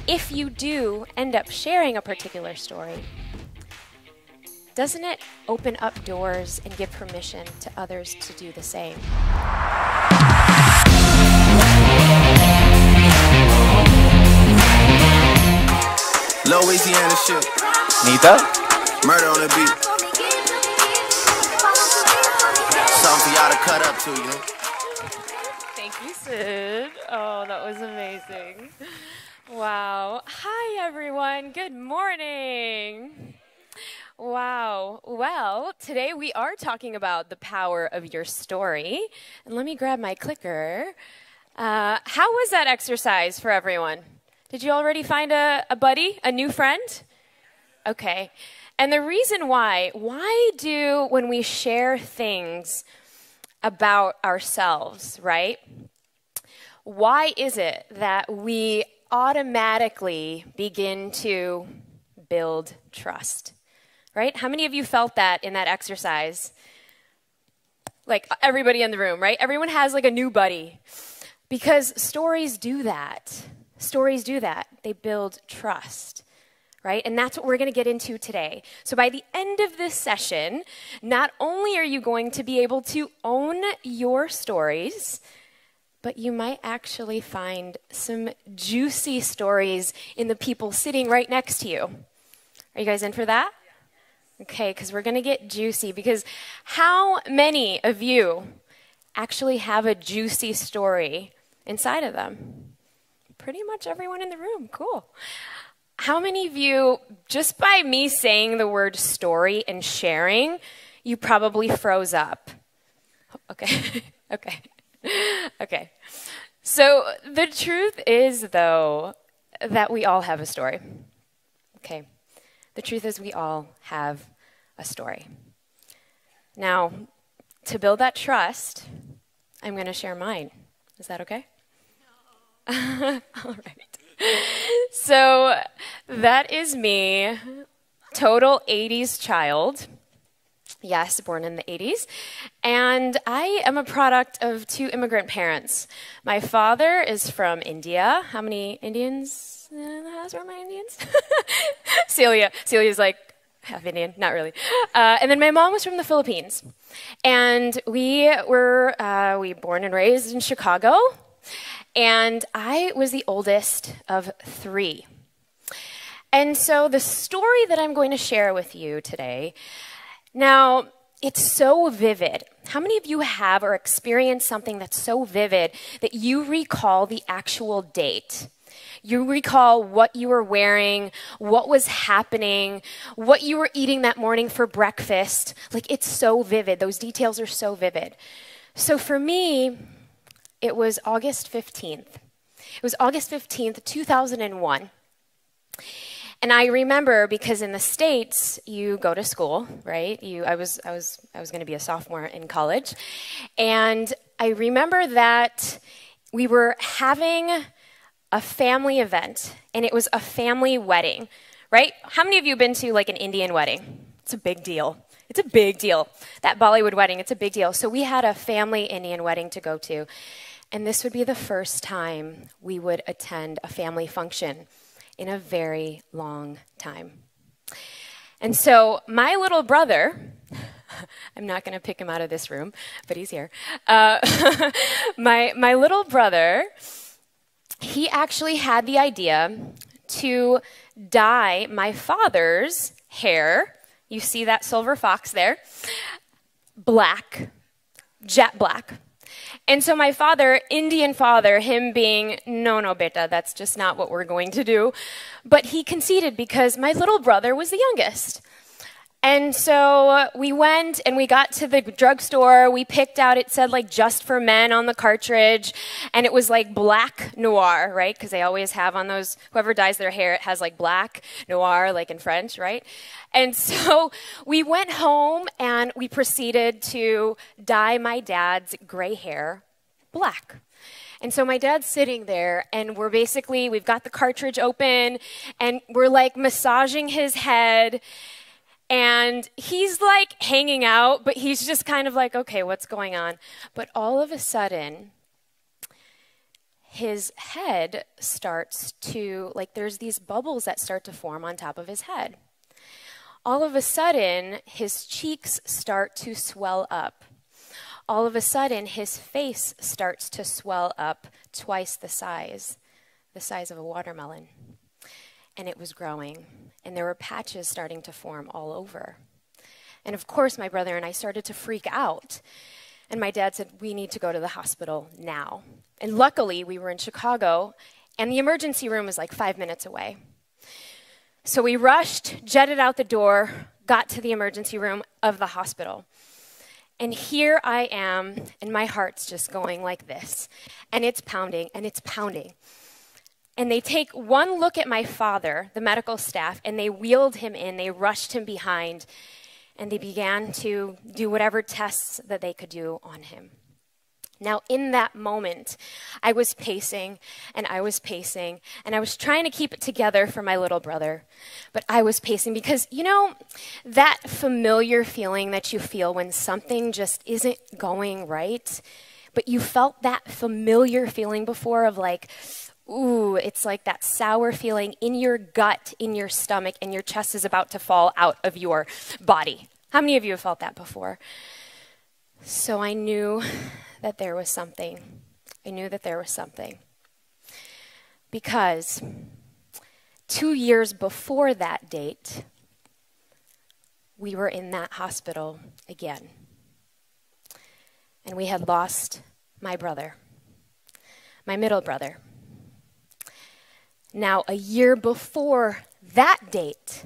if you do end up sharing a particular story, doesn't it open up doors and give permission to others to do the same? Louisiana shit. Neeta? Murder on the beat. Something for y'all to cut up to, you know? Thank you, Sid. Oh, that was amazing. Wow. Hi, everyone. Good morning. Wow. Well, today we are talking about the power of your story. And let me grab my clicker. How was that exercise for everyone? Did you already find a buddy, a new friend? Okay. And the reason why do when we share things about ourselves, right? Why is it that we automatically begin to build trust, right? How many of you felt that in that exercise? Like everybody in the room, right? Everyone has like a new buddy because stories do that. Stories do that. They build trust, right? And that's what we're going to get into today. So by the end of this session, not only are you going to be able to own your stories, but you might actually find some juicy stories in the people sitting right next to you. Are you guys in for that? Okay, because we're going to get juicy. Because how many of you actually have a juicy story inside of them? Pretty much everyone in the room. Cool. How many of you, just by me saying the word story and sharing, you probably froze up? Okay. Okay. Okay. So the truth is, though, that we all have a story. Okay. The truth is we all have a story. Now, to build that trust, I'm going to share mine. Is that okay? No. All right. So that is me, total 80s child. Yes, born in the 80s. And I am a product of two immigrant parents. My father is from India. How many Indians in the house? Where are my Indians? Celia's like half Indian, not really. And then my mom was from the Philippines. And we were born and raised in Chicago. And I was the oldest of three. And so the story that I'm going to share with you today, now, it's so vivid. How many of you have or experienced something that's so vivid that you recall the actual date? You recall what you were wearing, what was happening, what you were eating that morning for breakfast. Like, it's so vivid. Those details are so vivid. So for me, it was August 15th. It was August 15th, 2001. And I remember because in the States, you go to school, right? I was going to be a sophomore in college. And I remember that we were having a family event, and it was a family wedding, right? How many of you have been to like an Indian wedding? It's a big deal. It's a big deal. That Bollywood wedding, it's a big deal. So we had a family Indian wedding to go to. And this would be the first time we would attend a family function in a very long time. And so my little brother, I'm not going to pick him out of this room, but he's here. My little brother, he actually had the idea to dye my father's hair, you see that silver fox there, black, jet black. And so my father, Indian father, him being, no, beta, that's just not what we're going to do. But he conceded because my little brother was the youngest. And so we went and we got to the drugstore. We picked out, it said like just for men on the cartridge. And it was like black noir, right? Because they always have on those, whoever dyes their hair, it has like black noir, like in French, right? And so we went home and we proceeded to dye my dad's gray hair black. And so my dad's sitting there and we've got the cartridge open and we're like massaging his head. And he's like hanging out, but he's just kind of like, okay, what's going on? But all of a sudden, his head starts to, like, there's these bubbles that start to form on top of his head. All of a sudden, his cheeks start to swell up. All of a sudden, his face starts to swell up twice the size of a watermelon. And it was growing, and there were patches starting to form all over. And of course, my brother and I started to freak out. And my dad said, we need to go to the hospital now. And luckily, we were in Chicago, and the emergency room was like 5 minutes away. So we rushed, jetted out the door, got to the emergency room of the hospital. And here I am, and my heart's just going like this. And it's pounding, and it's pounding. And they take one look at my father, the medical staff, and they wheeled him in. They rushed him behind, and they began to do whatever tests that they could do on him. Now, in that moment, I was pacing, and I was pacing, and I was trying to keep it together for my little brother. But I was pacing because, you know, that familiar feeling that you feel when something just isn't going right, but you felt that familiar feeling before of like, ooh, it's like that sour feeling in your gut, in your stomach, and your chest is about to fall out of your body. How many of you have felt that before? So I knew that there was something. I knew that there was something. Because 2 years before that date, we were in that hospital again. And we had lost my brother, my middle brother. Now, a year before that date,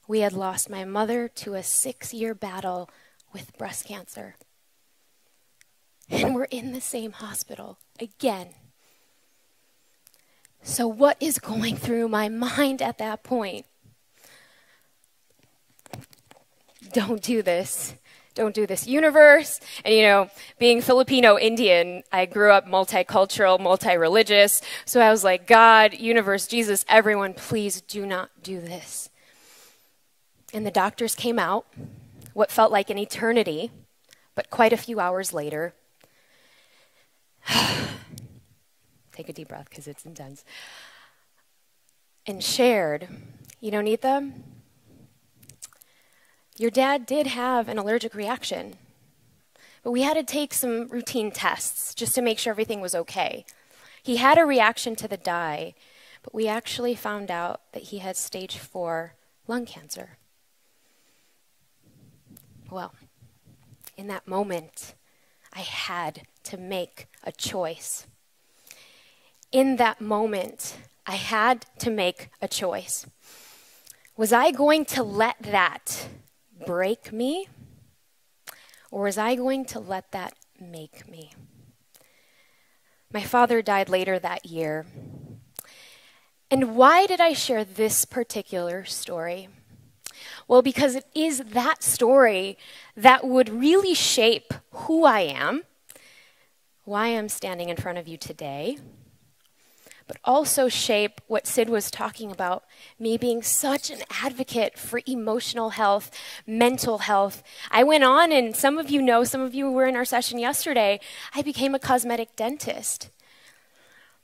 we had lost my mother to a 6-year battle with breast cancer. And we're in the same hospital again. So what is going through my mind at that point? Don't do this. Don't do this, universe. And, you know, being Filipino Indian, I grew up multicultural, multi-religious. So I was like, God, universe, Jesus, everyone, please do not do this. And the doctors came out, what felt like an eternity, but quite a few hours later. Take a deep breath because it's intense. And shared, you know, Neeta, your dad did have an allergic reaction, but we had to take some routine tests just to make sure everything was okay. He had a reaction to the dye, but we actually found out that he had stage 4 lung cancer. Well, in that moment, I had to make a choice. In that moment, I had to make a choice. Was I going to let that break me, or was I going to let that make me? My father died later that year. And why did I share this particular story? Well, because it is that story that would really shape who I am, why I'm standing in front of you today, but also shape what Sid was talking about, me being such an advocate for emotional health, mental health. I went on, and some of you know, some of you were in our session yesterday, I became a cosmetic dentist.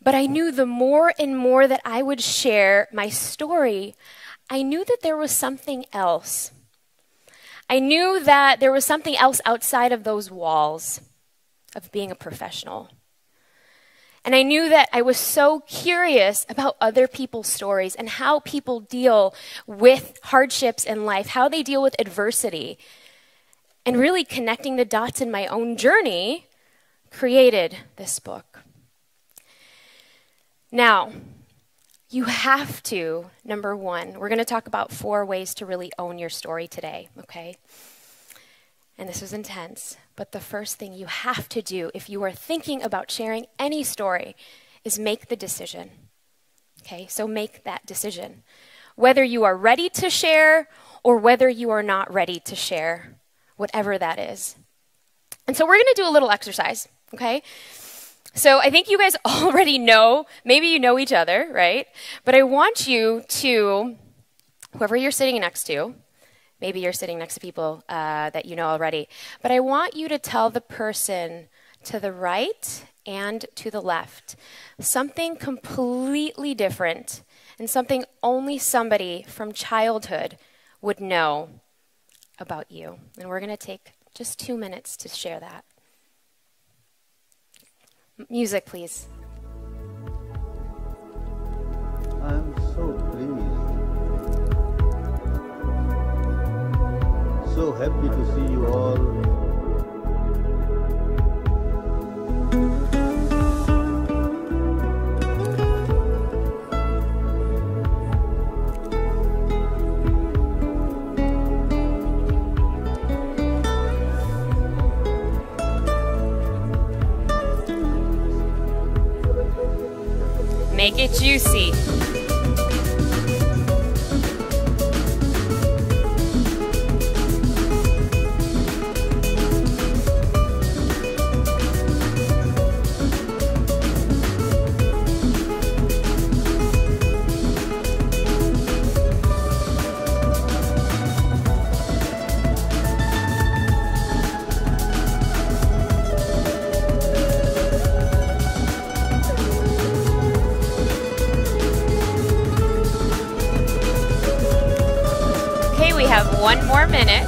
But I knew the more and more that I would share my story, I knew that there was something else. I knew that there was something else outside of those walls of being a professional. And I knew that I was so curious about other people's stories and how people deal with hardships in life, how they deal with adversity. And really connecting the dots in my own journey created this book. Now, you have to, number one, we're going to talk about 4 ways to really own your story today, okay? And this was intense, but the first thing you have to do if you are thinking about sharing any story is make the decision, okay? So make that decision. Whether you are ready to share or whether you are not ready to share, whatever that is. And so we're going to do a little exercise, okay? So I think you guys already know, maybe you know each other, right? But I want you to, whoever you're sitting next to, maybe you're sitting next to people that you know already, but I want you to tell the person to the right and to the left. Something completely different and something only somebody from childhood would know about you. And we're going to take just 2 minutes to share that. Music, please. I'm so pleased, so happy to see you all. Make it juicy. We have 1 more minute.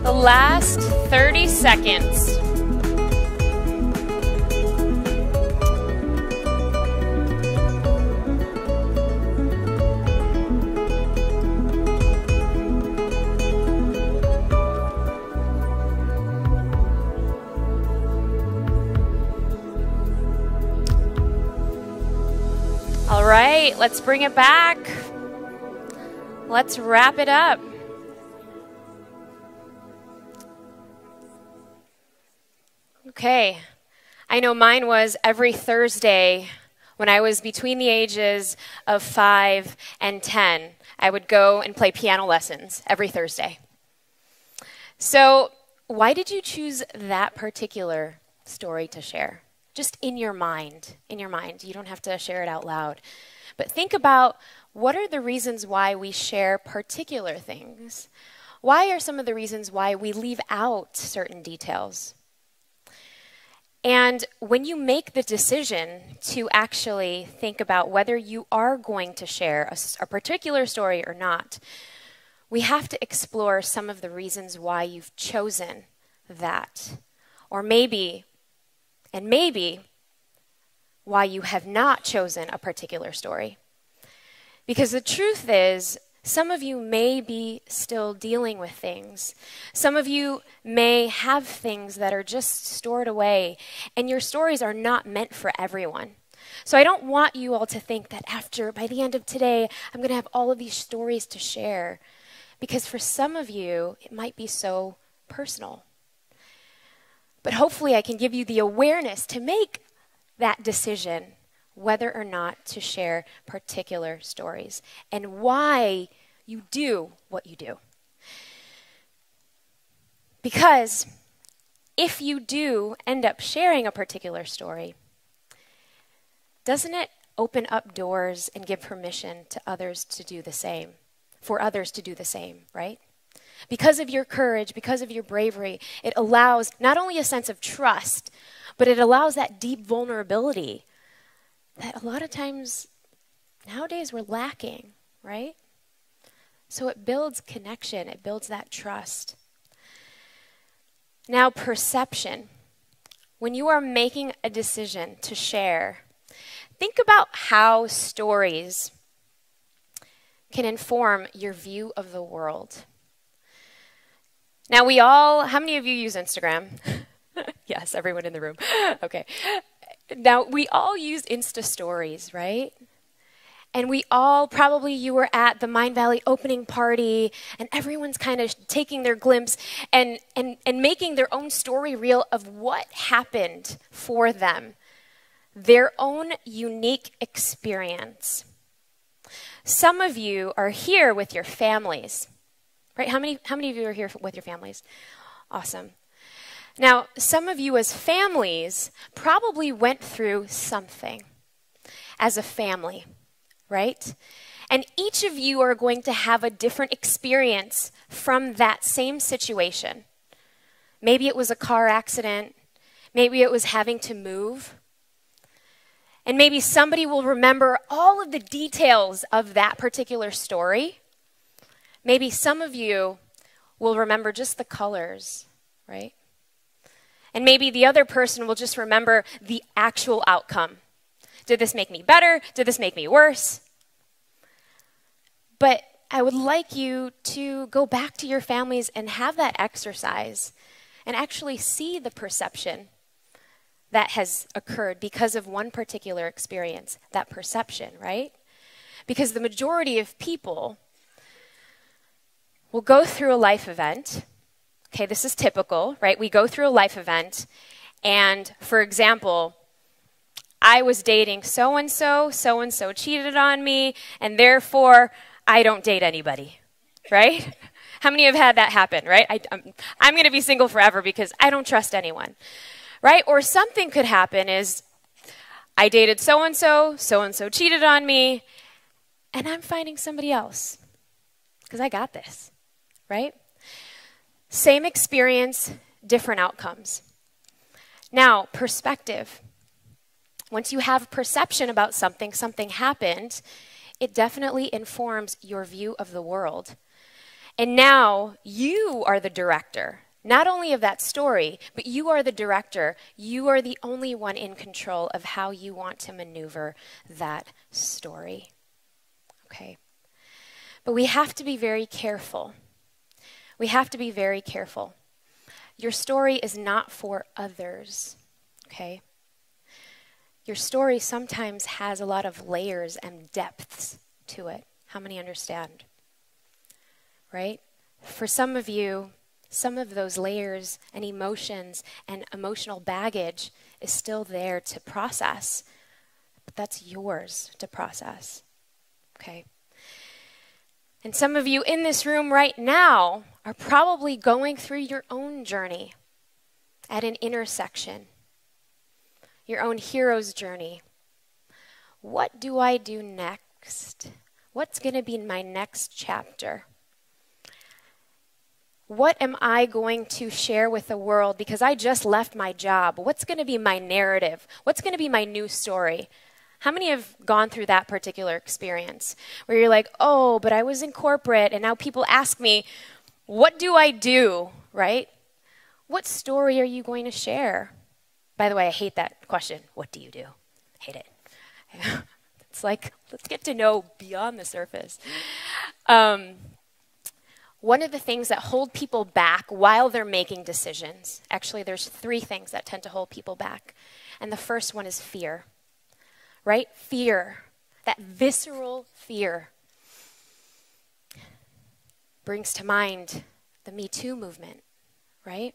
Last 30 seconds. All right, let's bring it back. Let's wrap it up. Okay, I know mine was every Thursday when I was between the ages of 5 and 10. I would go and play piano lessons every Thursday. So why did you choose that particular story to share? Just in your mind, You don't have to share it out loud. But think about what are the reasons why we share particular things? Why are some of the reasons why we leave out certain details? And when you make the decision to actually think about whether you are going to share a particular story or not, we have to explore some of the reasons why you've chosen that. Or maybe why you have not chosen a particular story. Because the truth is, some of you may be still dealing with things. Some of you may have things that are just stored away, and your stories are not meant for everyone. So I don't want you all to think that by the end of today, I'm going to have all of these stories to share. Because for some of you, it might be so personal. But hopefully I can give you the awareness to make that decision whether or not to share particular stories and why you do what you do. Because if you do end up sharing a particular story, doesn't it open up doors and give permission to others to do the same, for others to do the same, right? Because of your courage, because of your bravery, it allows not only a sense of trust, but it allows that deep vulnerability that a lot of times nowadays we're lacking, right? So it builds connection, it builds that trust. Now, perception. When you are making a decision to share, think about how stories can inform your view of the world. Now, how many of you use Instagram? Yes, everyone in the room. Okay. Now, we all use Insta stories, right? And we all, probably you were at the Mind Valley opening party, and everyone's kind of taking their glimpse and making their own story reel of what happened for them, their own unique experience. Some of you are here with your families, right? How many of you are here with your families? Awesome. Now, some of you as families probably went through something as a family, right? And each of you are going to have a different experience from that same situation. Maybe it was a car accident. Maybe it was having to move. And maybe somebody will remember all of the details of that particular story. Maybe some of you will remember just the colors, right? And maybe the other person will just remember the actual outcome. Did this make me better? Did this make me worse? But I would like you to go back to your families and have that exercise and actually see the perception that has occurred because of one particular experience, that perception, right? Because the majority of people will go through a life event. Okay, this is typical, right? We go through a life event, and for example, I was dating so-and-so, so-and-so cheated on me, and therefore, I don't date anybody, right? How many have had that happen, right? I'm going to be single forever because I don't trust anyone, right? Or something could happen is I dated so-and-so, so-and-so cheated on me, and I'm finding somebody else because I got this, right? Same experience, different outcomes. Now, perspective. Once you have perception about something, something happened, it definitely informs your view of the world. And now you are the director, not only of that story, but you are the director. You are the only one in control of how you want to maneuver that story. Okay. But we have to be very careful. We have to be very careful. Your story is not for others, okay? Your story sometimes has a lot of layers and depths to it. How many understand? Right? For some of you, some of those layers and emotions and emotional baggage is still there to process, but that's yours to process, okay? And some of you in this room right now are probably going through your own journey at an intersection, your own hero's journey. What do I do next? What's going to be my next chapter? What am I going to share with the world because I just left my job? What's going to be my narrative? What's going to be my new story? How many have gone through that particular experience where you're like, oh, but I was in corporate and now people ask me, what do I do, right? What story are you going to share? By the way, I hate that question. What do you do? I hate it. It's like, let's get to know beyond the surface. One of the things that hold people back while they're making decisions, actually there's 3 things that tend to hold people back. And the first one is fear, right? Fear, that visceral fear. Brings to mind the Me Too movement, right?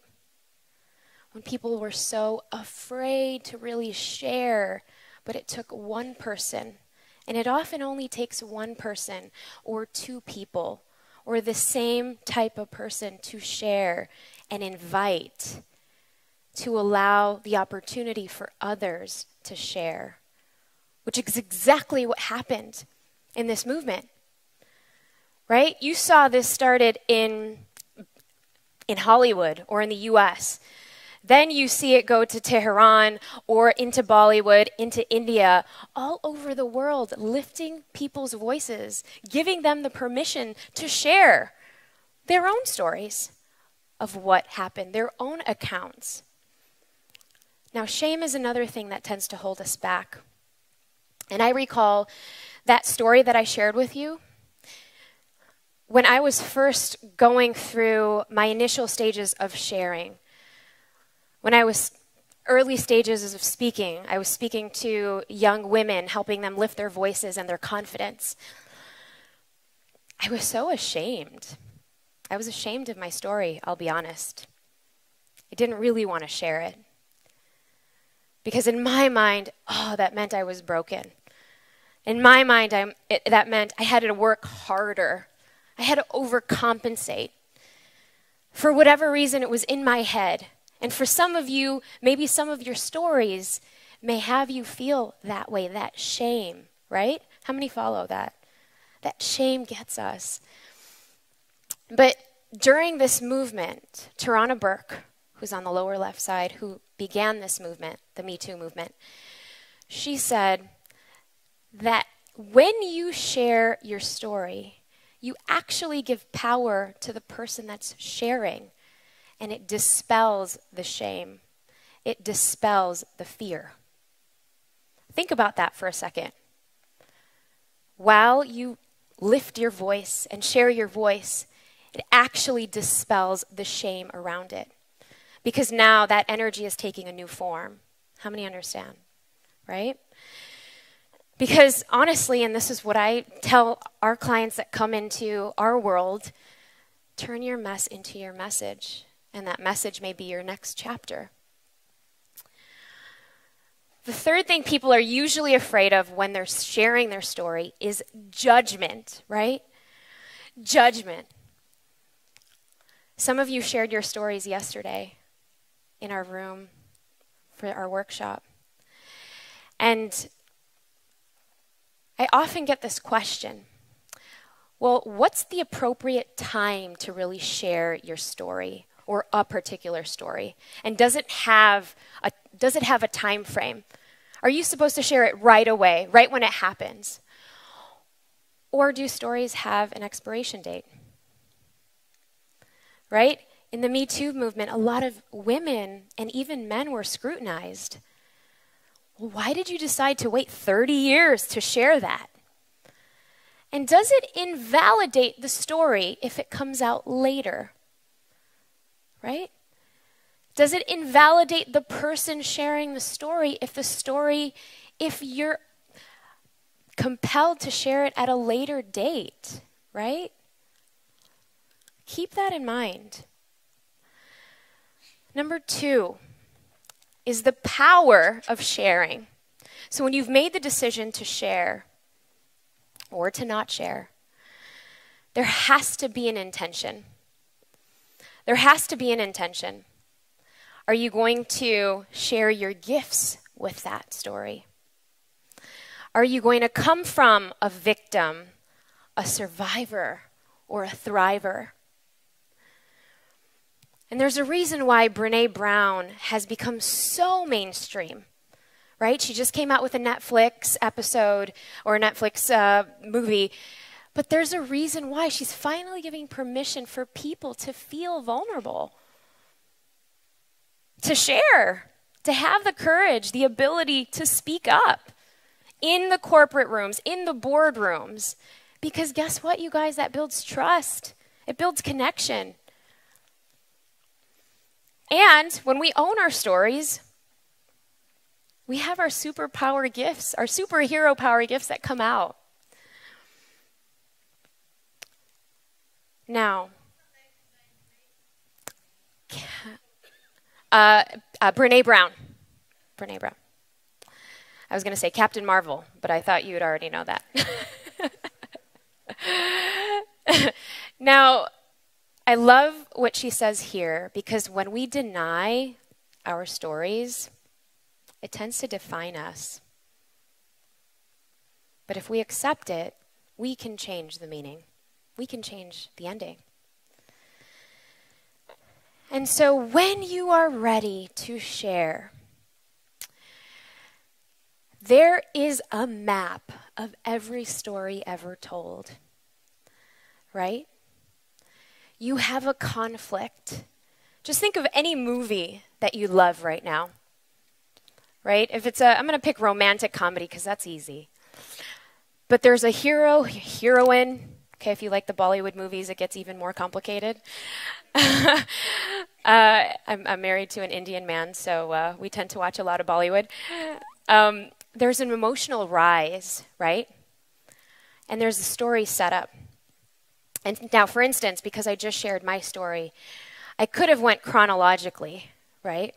When people were so afraid to really share, but it took one person, and it often only takes one person or 2 people or the same type of person to share and invite, to allow the opportunity for others to share, which is exactly what happened in this movement, right? You saw this started in Hollywood or in the U.S., then you see it go to Tehran or into Bollywood, into India, all over the world, lifting people's voices, giving them the permission to share their own stories of what happened, their own accounts. Now, shame is another thing that tends to hold us back. And I recall that story that I shared with you. When I was first going through my initial stages of sharing, when I was early stages of speaking. I was speaking to young women, helping them lift their voices and their confidence. I was so ashamed. I was ashamed of my story, I'll be honest. I didn't really want to share it. Because in my mind, that meant I was broken. In my mind, that meant I had to work harder. I had to overcompensate. For whatever reason, it was in my head. And for some of you, maybe some of your stories may have you feel that way, that shame, right? How many follow that? That shame gets us. But during this movement, Tarana Burke, who's on the lower left side, who began this movement, the Me Too movement, she said that when you share your story, you actually give power to the person that's sharing, and it dispels the shame. It dispels the fear. Think about that for a second. While you lift your voice and share your voice, it actually dispels the shame around it. Because now that energy is taking a new form. How many understand? Right? Because honestly, and this is what I tell our clients that come into our world, turn your mess into your message. And that message may be your next chapter. The third thing people are usually afraid of when they're sharing their story is judgment, right? Judgment. Some of you shared your stories yesterday in our room for our workshop. And I often get this question. Well, what's the appropriate time to really share your story or a particular story? And does it have a time frame? Are you supposed to share it right away, right when it happens? Or do stories have an expiration date? Right? In the Me Too movement, a lot of women and even men were scrutinized. Well, why did you decide to wait 30 years to share that? And does it invalidate the story if it comes out later? Right? Does it invalidate the person sharing the story if you're compelled to share it at a later date, right? Keep that in mind. Number 2 is the power of sharing. So when you've made the decision to share or to not share, there has to be an intention. There has to be an intention. Are you going to share your gifts with that story? Are you going to come from a victim, a survivor, or a thriver? And there's a reason why Brené Brown has become so mainstream, right? She just came out with a Netflix episode or a Netflix movie. But there's a reason why she's finally giving permission for people to feel vulnerable, to share, to have the courage, the ability to speak up in the corporate rooms, in the boardrooms. Because guess what, you guys? That builds trust. It builds connection. And when we own our stories, we have our superpower gifts, our superhero power gifts that come out. Now, Brené Brown. Brené Brown. I was going to say Captain Marvel, but I thought you would already know that. Now, I love what she says here because when we deny our stories, it tends to define us. But if we accept it, we can change the meaning. We can change the ending. And so when you are ready to share, there is a map of every story ever told, right? You have a conflict. Just think of any movie that you love right now, right? If it's I'm going to pick romantic comedy because that's easy. But there's a hero, heroine, Okay, if you like the Bollywood movies, it gets even more complicated. I'm married to an Indian man, so we tend to watch a lot of Bollywood. There's an emotional rise, right? And there's a story set up. And now, for instance, because I just shared my story, I could have went chronologically, right?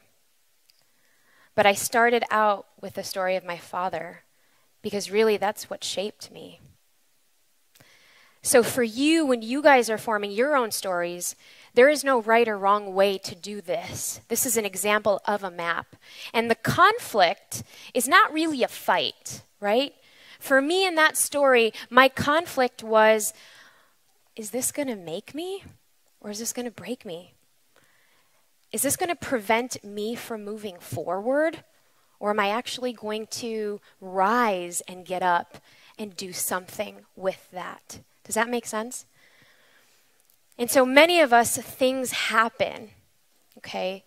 But I started out with the story of my father, because really that's what shaped me. So for you, when you guys are forming your own stories, there is no right or wrong way to do this. This is an example of a map. And the conflict is not really a fight, right? For me in that story, my conflict was, is this going to make me or is this going to break me? Is this going to prevent me from moving forward? Or am I actually going to rise and get up and do something with that? Does that make sense? And so many of us, things happen, okay?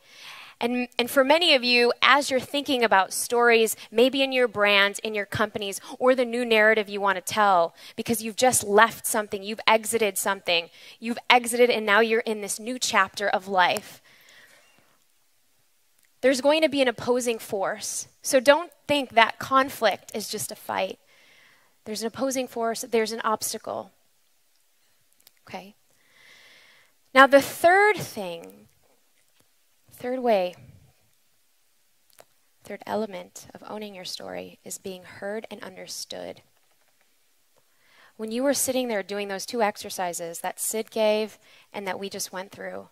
And for many of you, as you're thinking about stories, maybe in your brands, in your companies, or the new narrative you want to tell, because you've just left something, you've exited something, and now you're in this new chapter of life. There's going to be an opposing force. So don't think that conflict is just a fight. There's an opposing force, there's an obstacle. Okay? Now the third element of owning your story is being heard and understood. When you were sitting there doing those 2 exercises that Sid gave and that we just went through,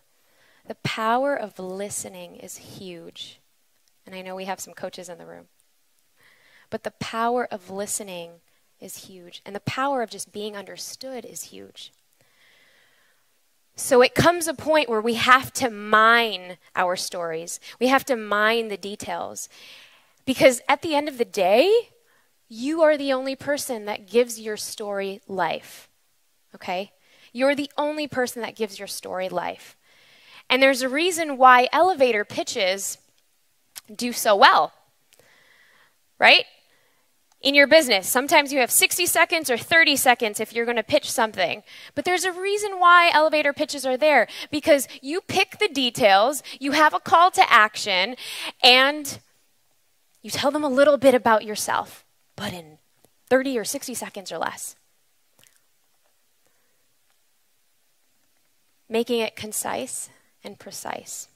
the power of listening is huge. And I know we have some coaches in the room. But the power of listening is huge. And the power of just being understood is huge. So it comes a point where we have to mine our stories. We have to mine the details. Because at the end of the day, you are the only person that gives your story life. Okay? You're the only person that gives your story life. And there's a reason why elevator pitches do so well, right? In your business, sometimes you have 60 seconds or 30 seconds if you're going to pitch something. But there's a reason why elevator pitches are there, because you pick the details, you have a call to action, and you tell them a little bit about yourself, but in 30 or 60 seconds or less. Making it concise and precise.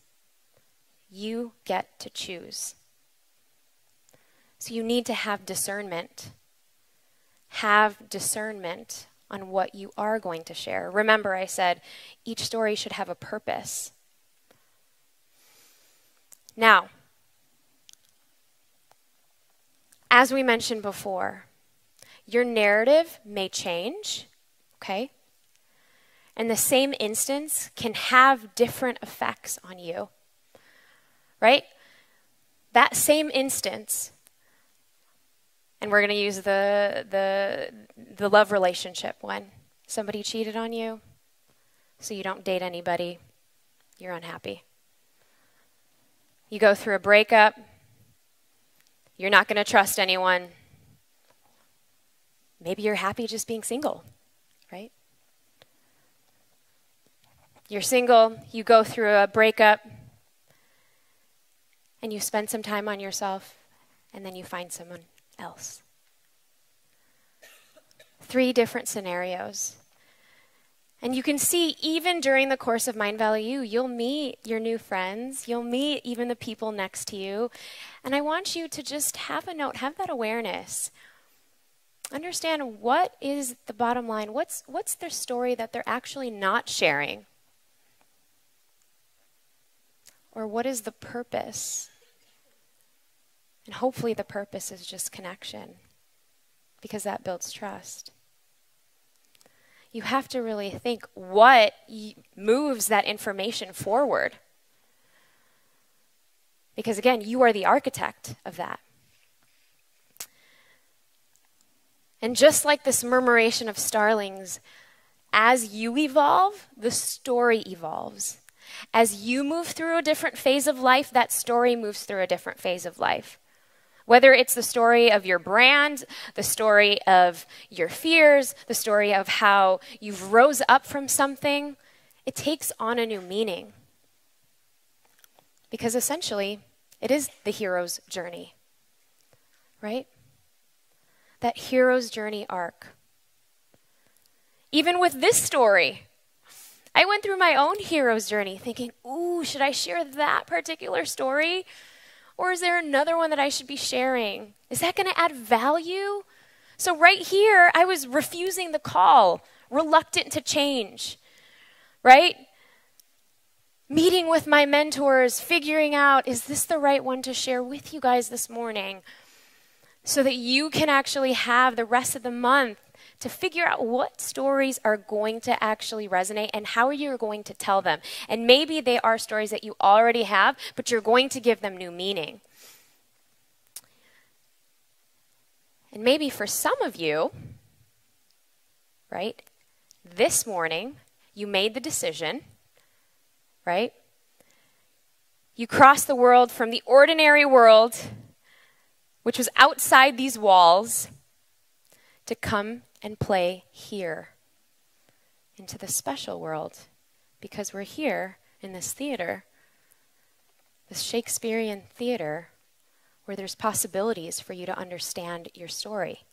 You get to choose. So you need to have discernment. Have discernment on what you are going to share. Remember, I said each story should have a purpose. Now, as we mentioned before, your narrative may change, okay? And the same instance can have different effects on you, right? That same instance, and we're going to use the love relationship one. Somebody cheated on you, so you don't date anybody. You're unhappy. You go through a breakup. You're not going to trust anyone. Maybe you're happy just being single, right? You're single, you go through a breakup, and you spend some time on yourself, and then you find someone else. 3 different scenarios. And you can see even during the course of Mind Value, you'll meet your new friends, you'll meet even the people next to you, and I want you to just have a note, have that awareness. Understand what is the bottom line, what's their story that they're actually not sharing? Or what is the purpose? And hopefully the purpose is just connection, because that builds trust. You have to really think what moves that information forward. Because again, you are the architect of that. And just like this murmuration of starlings, as you evolve, the story evolves. As you move through a different phase of life, that story moves through a different phase of life. Whether it's the story of your brand, the story of your fears, the story of how you've rose up from something, it takes on a new meaning. Because essentially, it is the hero's journey, right? That hero's journey arc. Even with this story, I went through my own hero's journey thinking, ooh, should I share that particular story? Or is there another one that I should be sharing? Is that going to add value? So right here, I was refusing the call, reluctant to change, right? Meeting with my mentors, figuring out, is this the right one to share with you guys this morning? So that you can actually have the rest of the month to figure out what stories are going to actually resonate and how you're going to tell them. And maybe they are stories that you already have, but you're going to give them new meaning. And maybe for some of you, right, this morning, you made the decision, right? You crossed the world from the ordinary world, which was outside these walls, to come and play here into the special world, because we're here in this theater, this Shakespearean theater, where there's possibilities for you to understand your story,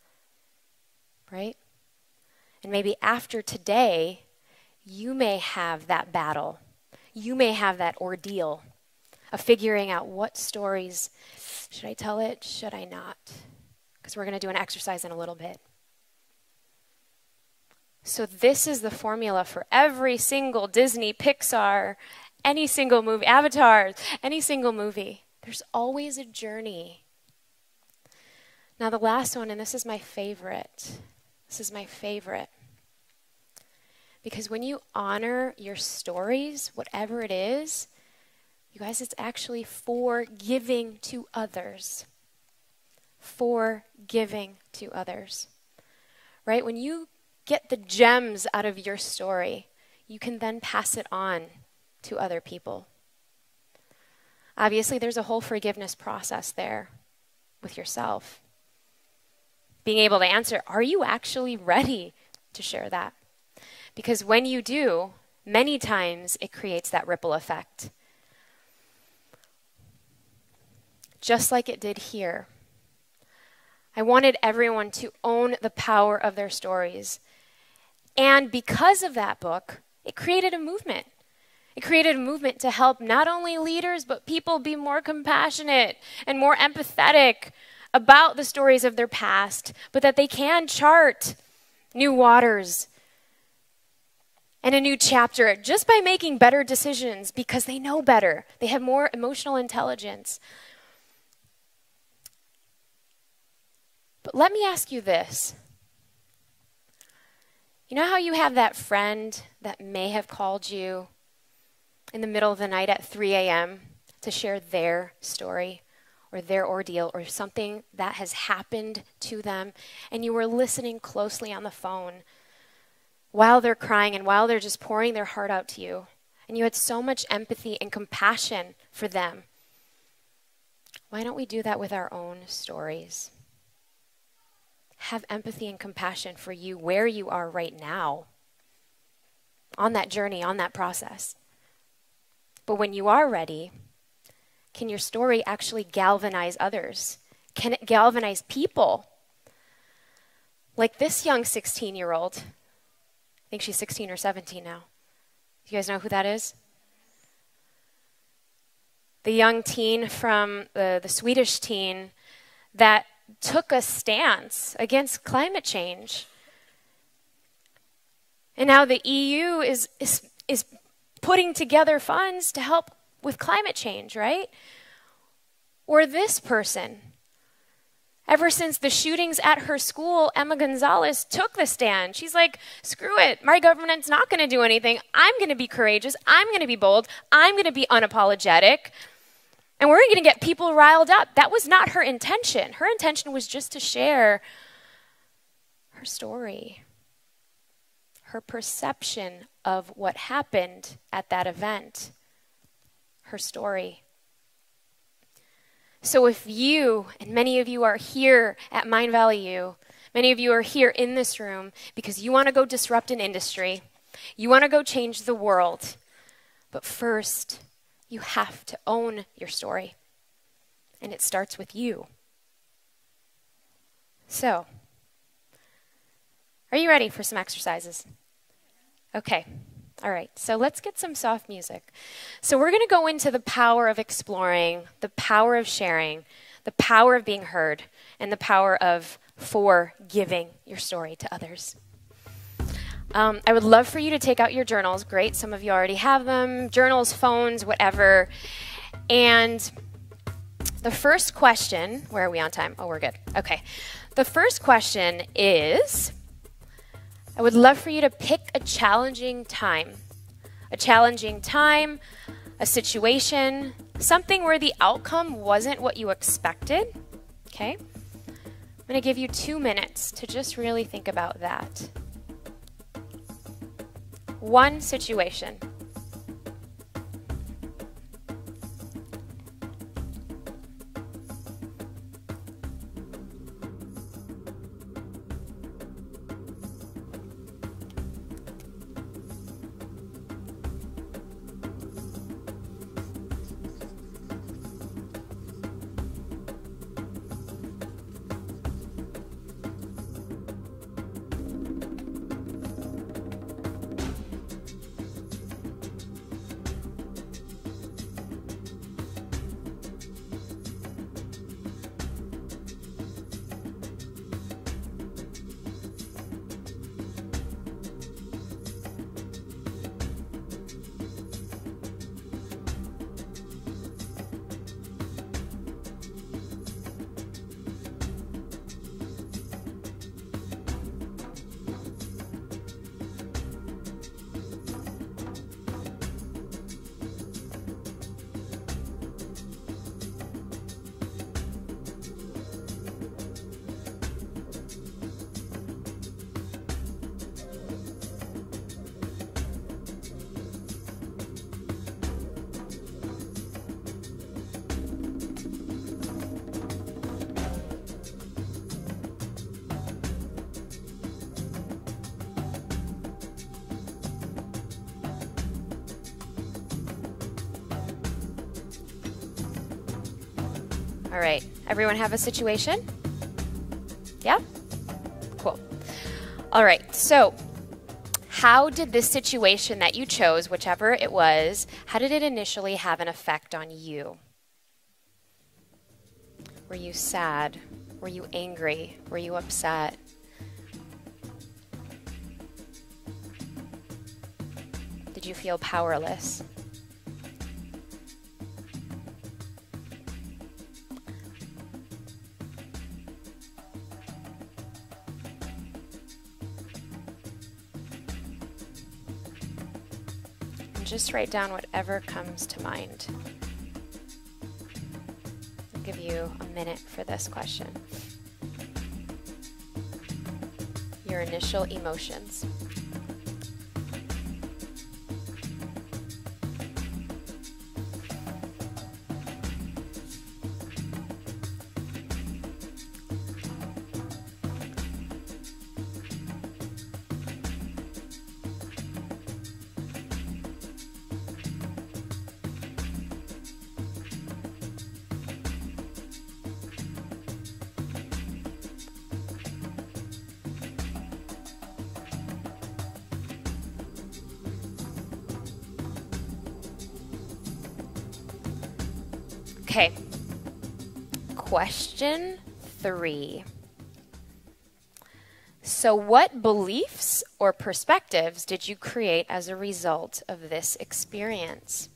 right? And maybe after today, you may have that battle. You may have that ordeal of figuring out what stories, should I tell it, should I not? Because we're going to do an exercise in a little bit. So this is the formula for every single Disney, Pixar, any single movie, Avatar, any single movie. There's always a journey. Now the last one, and this is my favorite. This is my favorite. Because when you honor your stories, whatever it is, you guys, it's actually for giving to others. For giving to others. Right? When you get the gems out of your story, you can then pass it on to other people. Obviously, there's a whole forgiveness process there with yourself. Being able to answer, are you actually ready to share that? Because when you do, many times it creates that ripple effect. Just like it did here. I wanted everyone to own the power of their stories. And because of that book, it created a movement. It created a movement to help not only leaders, but people be more compassionate and more empathetic about the stories of their past, but that they can chart new waters and a new chapter just by making better decisions because they know better. They have more emotional intelligence. But let me ask you this. You know how you have that friend that may have called you in the middle of the night at 3 a.m. to share their story or their ordeal or something that has happened to them, and you were listening closely on the phone while they're crying and while they're just pouring their heart out to you, and you had so much empathy and compassion for them? Why don't we do that with our own stories? Have empathy and compassion for you where you are right now, on that journey, on that process. But when you are ready, can your story actually galvanize others? Can it galvanize people? Like this young 16-year-old. I think she's 16 or 17 now. You guys know who that is? The young teen from the Swedish teen that took a stance against climate change. And now the EU is putting together funds to help with climate change, right? Or this person. Ever since the shootings at her school, Emma Gonzalez took the stand. She's like, screw it. My government's not going to do anything. I'm going to be courageous. I'm going to be bold. I'm going to be unapologetic. And we're going to get people riled up. That was not her intention. Her intention was just to share her story, her perception of what happened at that event, her story. So if you, and many of you are here at Mind Valley U, many of you are here in this room because you want to go disrupt an industry, you want to go change the world, but first, you have to own your story. And it starts with you. So, are you ready for some exercises? Okay. All right. So let's get some soft music. So we're going to go into the power of exploring, the power of sharing, the power of being heard, and the power of forgiving your story to others. I would love for you to take out your journals. Great, some of you already have them. Journals, phones, whatever. And the first question, where are we on time? Oh, we're good. Okay. The first question is, I would love for you to pick a challenging time. A challenging time, a situation, something where the outcome wasn't what you expected. Okay? I'm going to give you 2 minutes to just really think about that. One situation. All right, everyone have a situation? Yeah? Cool. All right, so how did this situation that you chose, whichever it was, how did it initially have an effect on you? Were you sad? Were you angry? Were you upset? Did you feel powerless? Just write down whatever comes to mind. I'll give you a minute for this question. Your initial emotions. Okay, question 3. So what beliefs or perspectives did you create as a result of this experience?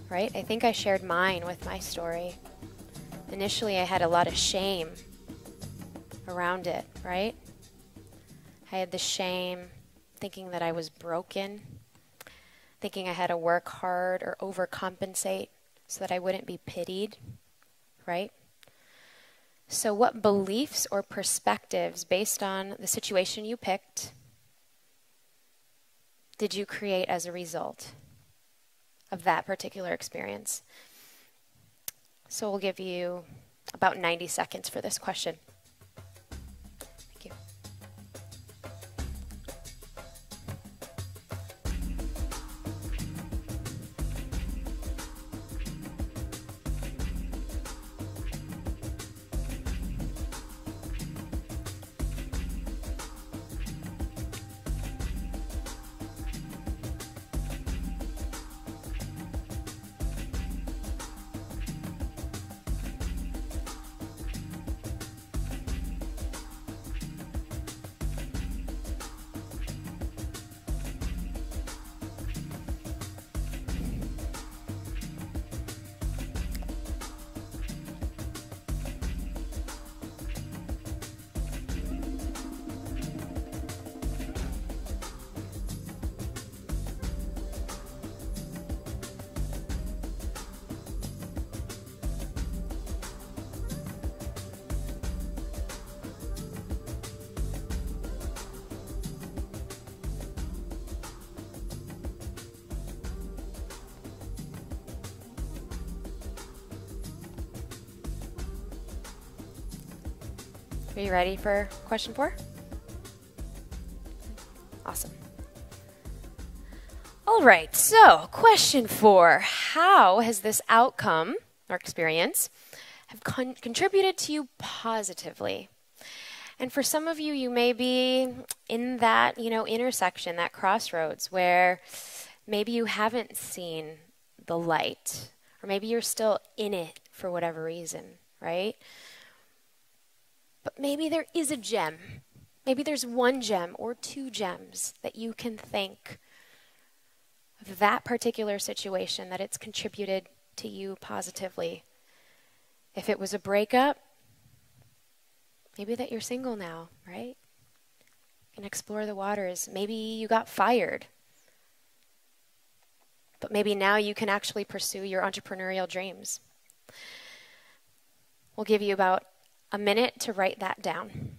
Right? I think I shared mine with my story. Initially, I had a lot of shame around it, right? I had the shame thinking that I was broken, thinking I had to work hard or overcompensate so that I wouldn't be pitied, right? So what beliefs or perspectives based on the situation you picked did you create as a result? of that particular experience. So we'll give you about 90 seconds for this question. Thank you. Are you ready for question 4? Awesome. All right, so question 4. How has this outcome or experience have contributed to you positively? And for some of you, you may be in that, intersection, that crossroads where maybe you haven't seen the light, or maybe you're still in it for whatever reason, right? But maybe there is a gem. Maybe there's one gem or 2 gems that you can think of that particular situation, that it's contributed to you positively. If it was a breakup, maybe that you're single now, right? You can explore the waters. Maybe you got fired. But maybe now you can actually pursue your entrepreneurial dreams. We'll give you about a minute to write that down.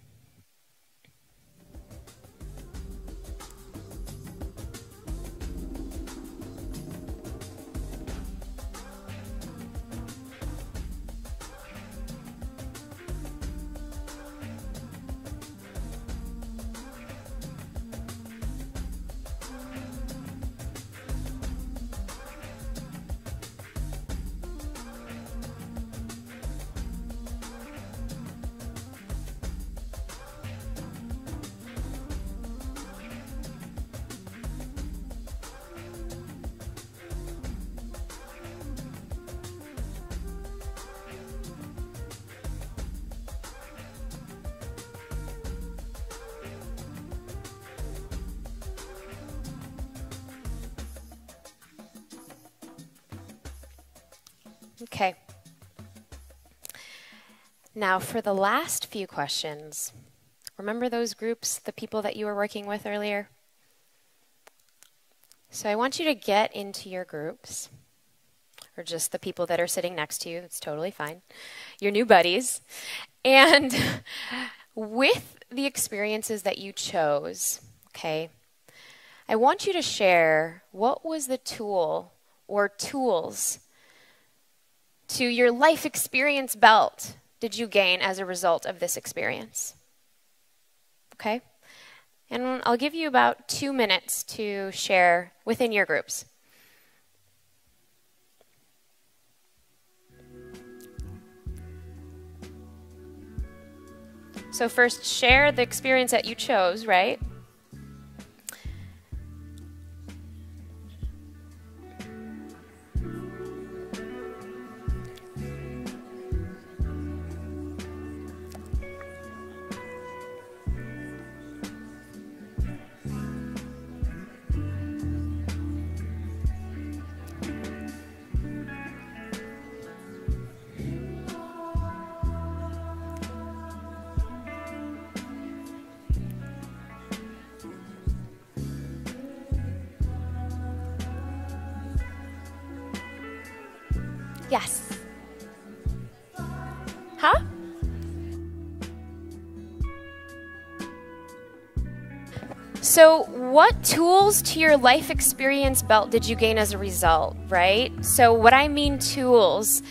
Okay. Now for the last few questions, remember those groups, the people that you were working with earlier? So I want you to get into your groups, or just the people that are sitting next to you. It's totally fine. Your new buddies. And with the experiences that you chose, okay, I want you to share what was the tool or tools to your life experience belt did you gain as a result of this experience? Okay? And I'll give you about 2 minutes to share within your groups. So first, share the experience that you chose, right? Yes. Huh? So what tools to your life experience belt did you gain as a result, right? So what I mean tools,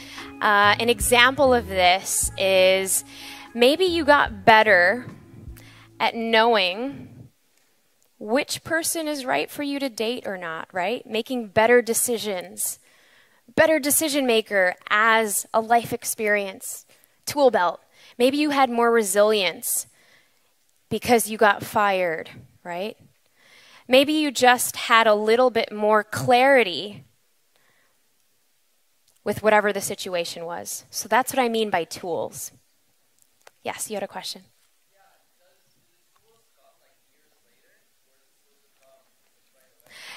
an example of this is maybe you got better at knowing which person is right for you to date or not, right? Making better decisions, better decision maker as a life experience tool belt. Maybe you had more resilience because you got fired, right? Maybe you just had a little bit more clarity with whatever the situation was. So that's what I mean by tools. Yes, you had a question.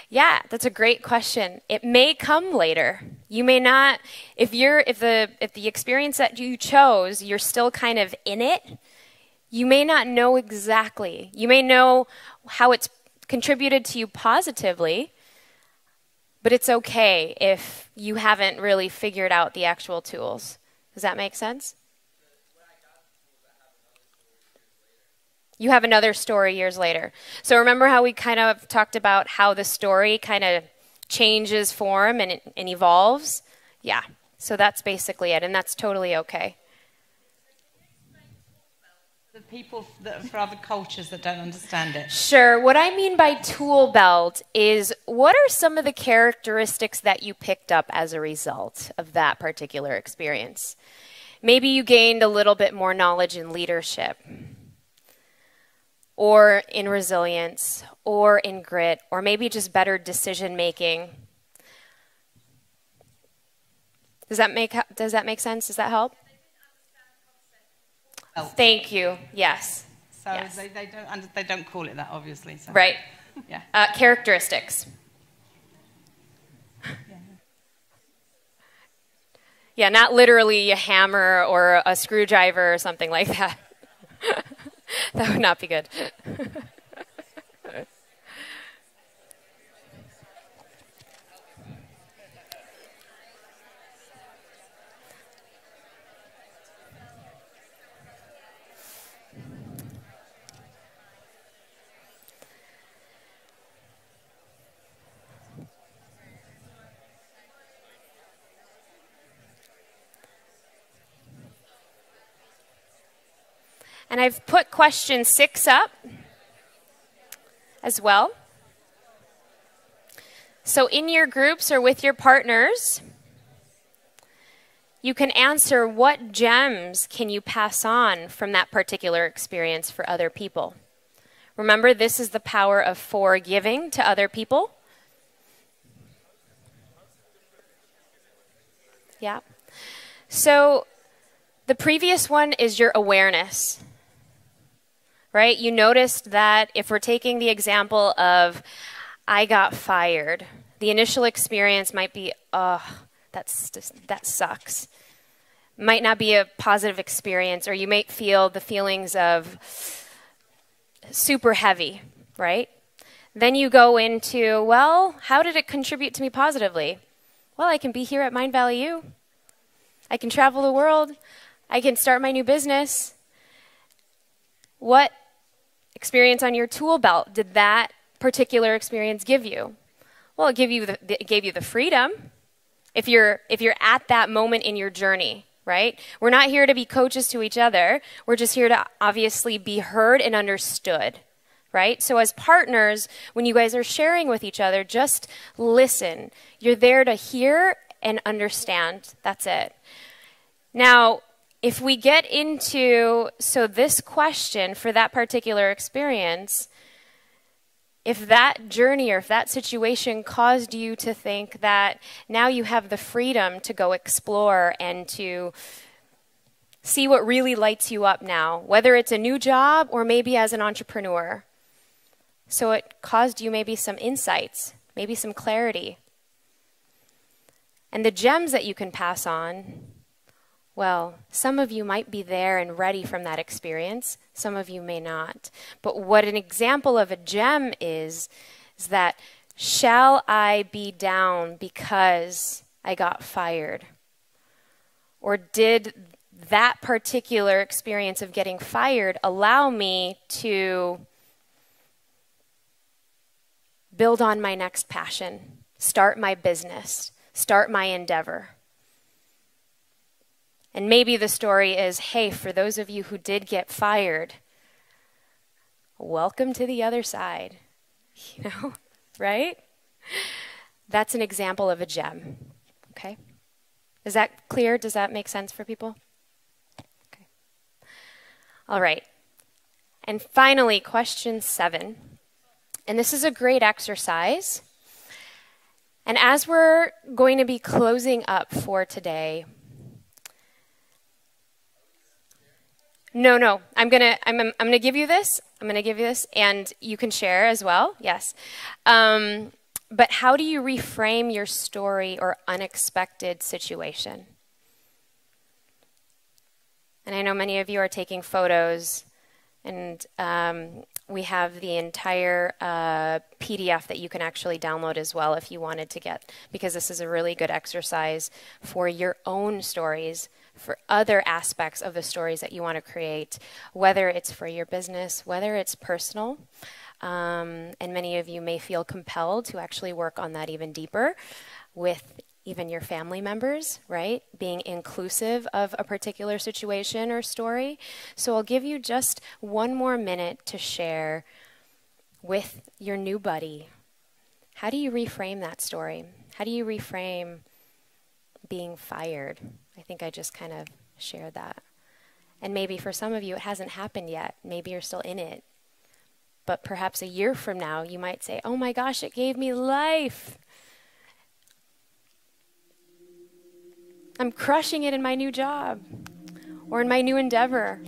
Yeah, that's a great question. It may come later. You may not, if the experience that you chose, you're still kind of in it, you may not know exactly. You may know how it's contributed to you positively, but it's okay if you haven't really figured out the actual tools. Does that make sense? You have another story years later. So remember how we kind of talked about how the story kind of changes form and evolves? Yeah, so that's basically it, and that's totally okay. The people for other cultures that don't understand it. Sure. What I mean by tool belt is what are some of the characteristics that you picked up as a result of that particular experience? Maybe you gained a little bit more knowledge in leadership, or in resilience, or in grit, or maybe just better decision making. Does that make sense? Does that help? Oh. Thank you. Yes. So yes. They don't call it that, obviously. So. Right. Yeah. Characteristics. Yeah, not literally a hammer or a screwdriver or something like that. That would not be good. And I've put question 6 up as well. So in your groups or with your partners, you can answer what gems can you pass on from that particular experience for other people. Remember, this is the power of forgiving to other people. Yeah. So the previous one is your awareness. Right? You noticed that if we're taking the example of I got fired, the initial experience might be, oh, that sucks. Might not be a positive experience, or you might feel the feelings of super heavy, right? Then you go into, well, how did it contribute to me positively? Well, I can be here at Mind Valley U. I can travel the world. I can start my new business. What experience on your tool belt did that particular experience give you? Well, it gave you the freedom. If you're at that moment in your journey, right? We're not here to be coaches to each other. We're just here to obviously be heard and understood, right? So as partners, when you guys are sharing with each other, just listen. You're there to hear and understand. That's it. Now, if we get into, so this question for that particular experience, if that journey or if that situation caused you to think that now you have the freedom to go explore and to see what really lights you up now, whether it's a new job or maybe as an entrepreneur. So it caused you maybe some insights, maybe some clarity. And the gems that you can pass on, well, some of you might be there and ready from that experience. Some of you may not. But what an example of a gem is that, shall I be down because I got fired? Or did that particular experience of getting fired allow me to build on my next passion, start my business, start my endeavor. And maybe the story is, hey, for those of you who did get fired, welcome to the other side, you know, right? That's an example of a gem, okay? Is that clear? Does that make sense for people? Okay. All right. And finally, question 7. And this is a great exercise. And as we're going to be closing up for today, no, I'm gonna give you this. I'm gonna give you this, and you can share as well. Yes. But how do you reframe your story or unexpected situation? And I know many of you are taking photos, and we have the entire PDF that you can actually download as well if you wanted to get, because this is a really good exercise for your own stories, for other aspects of the stories that you want to create, whether it's for your business, whether it's personal. And many of you may feel compelled to actually work on that even deeper with even your family members, right? Being inclusive of a particular situation or story. So I'll give you just one more minute to share with your new buddy. How do you reframe that story? How do you reframe being fired? I think I just kind of shared that. And maybe for some of you, it hasn't happened yet. Maybe you're still in it. But perhaps a year from now, you might say, oh my gosh, it gave me life. I'm crushing it in my new job or in my new endeavor.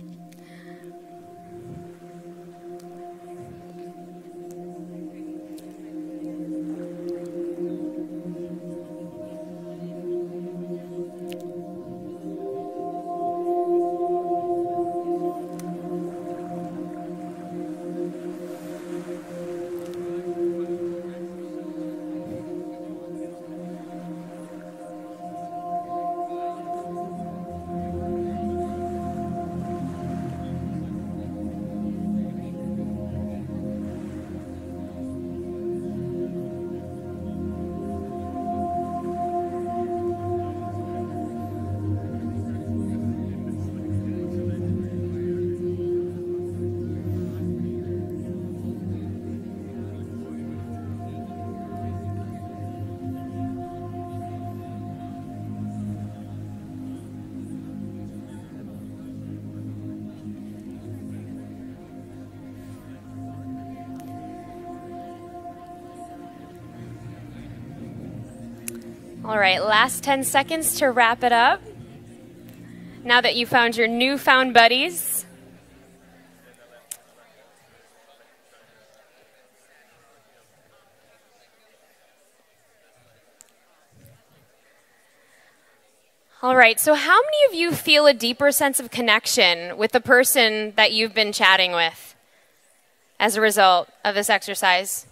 All right, last 10 seconds to wrap it up. Now that you found your newfound buddies. All right, so how many of you feel a deeper sense of connection with the person that you've been chatting with as a result of this exercise?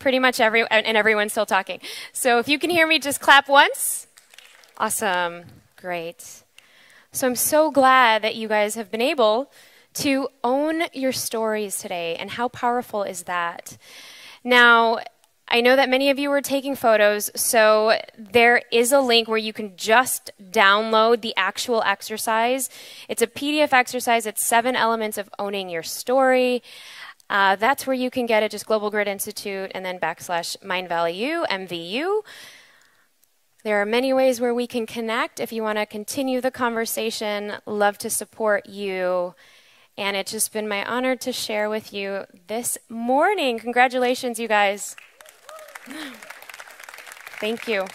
Pretty much everyone's still talking. So if you can hear me, just clap once. Awesome, great. So I'm so glad that you guys have been able to own your stories today, and how powerful is that? Now, I know that many of you were taking photos, so there is a link where you can just download the actual exercise. It's a PDF exercise. It's 7 elements of owning your story. That's where you can get it, just Global Grid Institute and then /MindValleyU, MVU. There are many ways where we can connect. If you want to continue the conversation, love to support you. And it's just been my honor to share with you this morning. Congratulations, you guys. Thank you.